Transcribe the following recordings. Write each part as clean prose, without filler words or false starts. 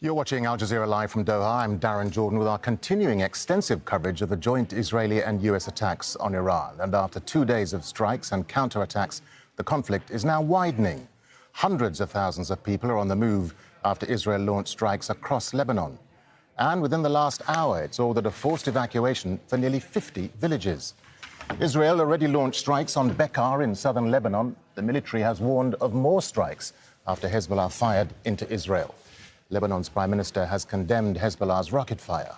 You're watching Al Jazeera Live from Doha. I'm Darren Jordan with our continuing extensive coverage of the joint Israeli and US attacks on Iran. And after 2 days of strikes and counterattacks, the conflict is now widening. Hundreds of thousands of people are on the move after Israel launched strikes across Lebanon. And within the last hour, it's ordered a forced evacuation for nearly 50 villages. Israel already launched strikes on Bekaa in southern Lebanon. The military has warned of more strikes after Hezbollah fired into Israel. Lebanon's Prime Minister has condemned Hezbollah's rocket fire.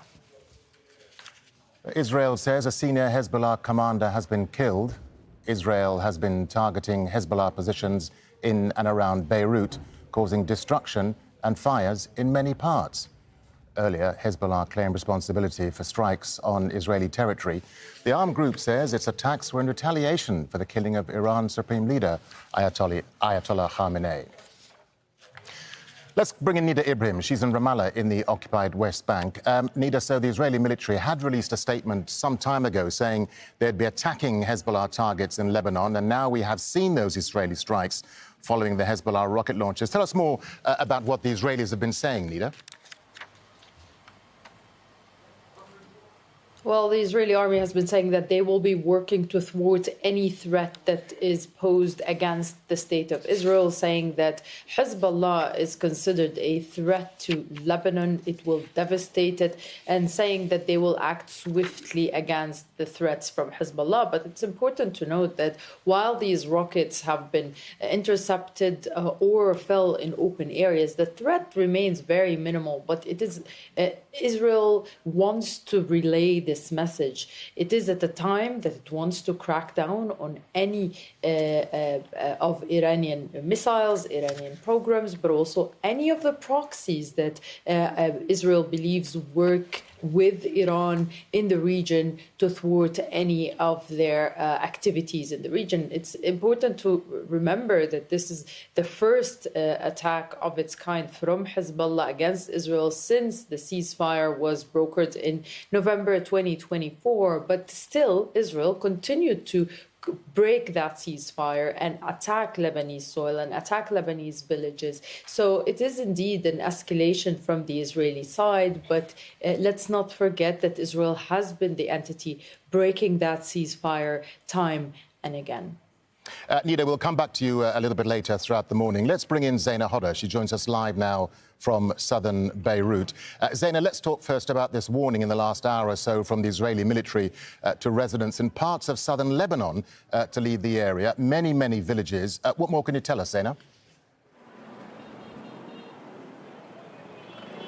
Israel says a senior Hezbollah commander has been killed. Israel has been targeting Hezbollah positions in and around Beirut, causing destruction and fires in many parts. Earlier, Hezbollah claimed responsibility for strikes on Israeli territory. The armed group says its attacks were in retaliation for the killing of Iran's supreme leader, Ayatollah Khamenei. Let's bring in Nida Ibrahim. She's in Ramallah in the occupied West Bank. Nida, so the Israeli military had released a statement some time ago saying they'd be attacking Hezbollah targets in Lebanon, and now we have seen those Israeli strikes following the Hezbollah rocket launches. Tell us more about what the Israelis have been saying, Nida. Well, the Israeli army has been saying that they will be working to thwart any threat that is posed against the state of Israel, saying that Hezbollah is considered a threat to Lebanon. It will devastate it, and saying that they will act swiftly against the threats from Hezbollah. But it's important to note that while these rockets have been intercepted or fell in open areas, the threat remains very minimal. But it is Israel wants to relay this message. It is at a time that it wants to crack down on any of Iranian missiles, Iranian programs, but also any of the proxies that Israel believes work with Iran in the region to thwart any of their activities in the region. It's important to remember that this is the first attack of its kind from Hezbollah against Israel since the ceasefire was brokered in November 2024. But still, Israel continued to break that ceasefire and attack Lebanese soil and attack Lebanese villages. So it is indeed an escalation from the Israeli side, but let's not forget that Israel has been the entity breaking that ceasefire time and again. Nida, we'll come back to you a little bit later throughout the morning. Let's bring in Zaina Hodder. She joins us live now from southern Beirut. Zaina, let's talk first about this warning in the last hour or so from the Israeli military to residents in parts of southern Lebanon to leave the area. Many villages. What more can you tell us, Zaina?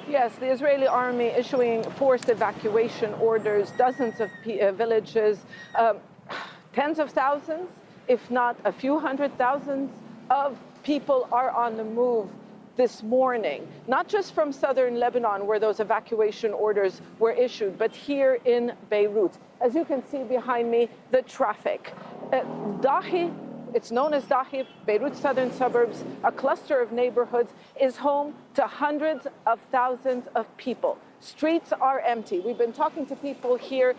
Yes, the Israeli army issuing forced evacuation orders, dozens of villages, tens of thousands, if not a few hundred thousands of people are on the move this morning, not just from southern Lebanon where those evacuation orders were issued, but here in Beirut. As you can see behind me, the traffic. Dahi, it's known as Dahi, Beirut's southern suburbs, a cluster of neighborhoods, is home to hundreds of thousands of people. Streets are empty. We've been talking to people here.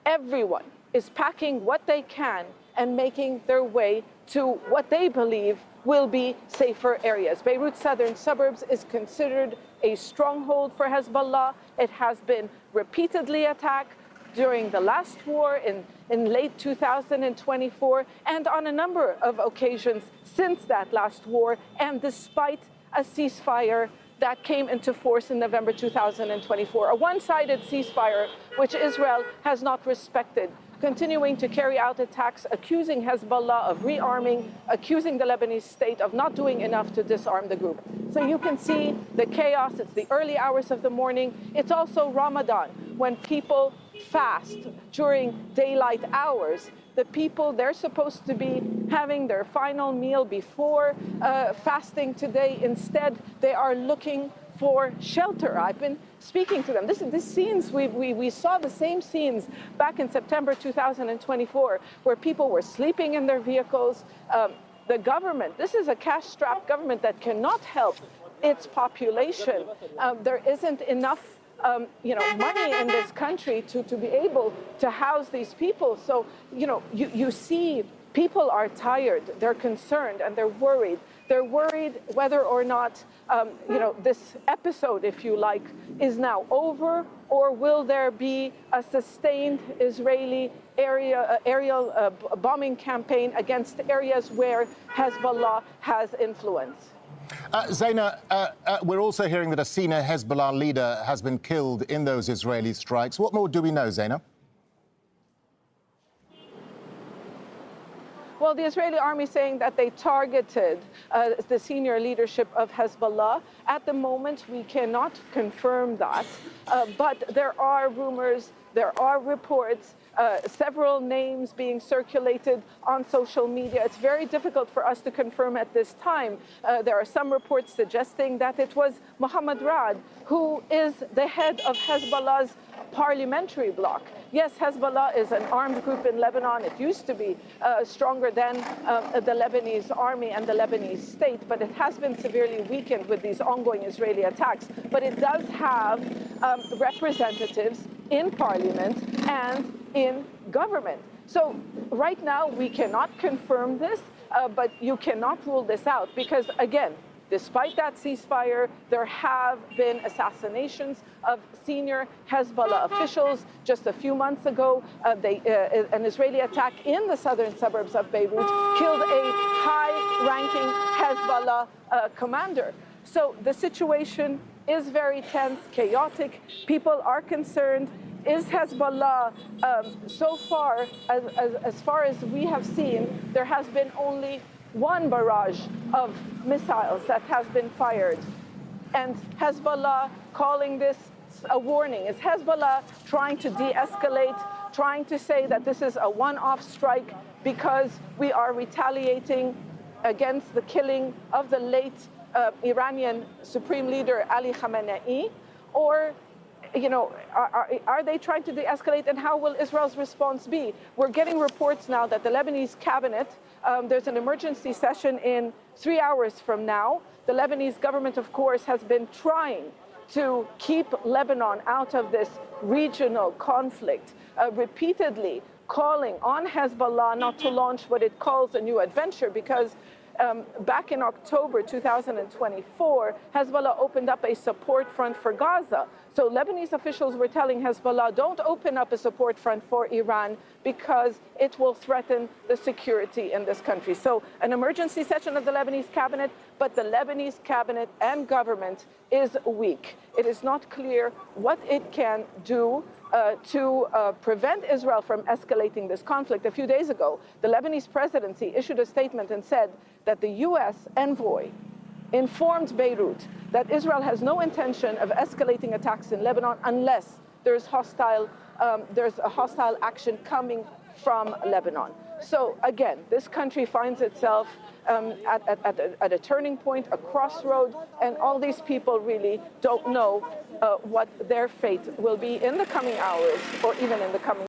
Everyone is packing what they can and making their way to what they believe will be safer areas. Beirut's southern suburbs is considered a stronghold for Hezbollah. It has been repeatedly attacked during the last war in late 2024 and on a number of occasions since that last war, and despite a ceasefire that came into force in November 2024, a one-sided ceasefire which Israel has not respected, continuing to carry out attacks, accusing Hezbollah of rearming, accusing the Lebanese state of not doing enough to disarm the group. So you can see the chaos. It's the early hours of the morning. It's also Ramadan, when people fast during daylight hours. The people, they're supposed to be having their final meal before fasting today. Instead, they are looking for shelter. I've been speaking to them. This scenes, we saw the same scenes back in September 2024, where people were sleeping in their vehicles. The government, this is a cash-strapped government that cannot help its population. There isn't enough money in this country to be able to house these people. So, you see people are tired, they're concerned, and they're worried They're worried whether or not, this episode, if you like, is now over, or will there be a sustained Israeli aerial bombing campaign against areas where Hezbollah has influence. Zaina, we're also hearing that a senior Hezbollah leader has been killed in those Israeli strikes. What more do we know, Zaina? Well, the Israeli army saying that they targeted the senior leadership of Hezbollah. At the moment, we cannot confirm that, but there are rumors, there are reports, several names being circulated on social media. It's very difficult for us to confirm at this time. There are some reports suggesting that it was Mohammed Rad, who is the head of Hezbollah's parliamentary bloc. Yes, Hezbollah is an armed group in Lebanon. It used to be stronger than the Lebanese army and the Lebanese state, but it has been severely weakened with these ongoing Israeli attacks. But it does have representatives in parliament and in government. So right now, we cannot confirm this, but you cannot rule this out because, again, despite that ceasefire, there have been assassinations of senior Hezbollah officials. Just a few months ago, an Israeli attack in the southern suburbs of Beirut killed a high-ranking Hezbollah commander. So the situation is very tense, chaotic. People are concerned. Is Hezbollah, so far as we have seen, there has been only one barrage of missiles that has been fired. And Hezbollah calling this a warning. Is Hezbollah trying to de-escalate, trying to say that this is a one-off strike because we are retaliating against the killing of the late Iranian Supreme Leader Ali Khamenei? Or are they trying to de-escalate, and how will Israel's response be? We're getting reports now that the Lebanese cabinet, there's an emergency session in 3 hours from now. The Lebanese government, of course, has been trying to keep Lebanon out of this regional conflict, repeatedly calling on Hezbollah not to launch what it calls a new adventure because back in October 2024, Hezbollah opened up a support front for Gaza. So Lebanese officials were telling Hezbollah, don't open up a support front for Iran because it will threaten the security in this country. So an emergency session of the Lebanese cabinet, but the Lebanese cabinet and government is weak. It is not clear what it can do to prevent Israel from escalating this conflict. A few days ago, the Lebanese presidency issued a statement and said that the U.S. envoy informed Beirut that Israel has no intention of escalating attacks in Lebanon unless there's a hostile action coming from Lebanon. So again, this country finds itself at a turning point, a crossroad, and all these people really don't know what their fate will be in the coming hours or even in the coming